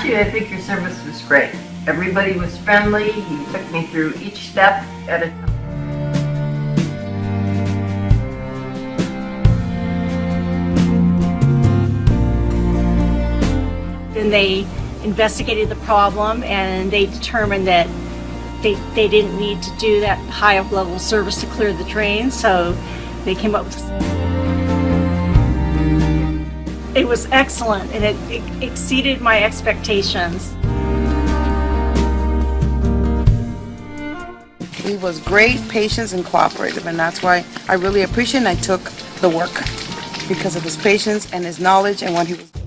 Actually, I think your service was great. Everybody was friendly. You took me through each step at a time. Then they investigated the problem and they determined that they didn't need to do that high level service to clear the drains, so they came up with it was excellent, and it exceeded my expectations. He was great, patient, and cooperative, and that's why I really appreciate and I took the work because of his patience and his knowledge and what he was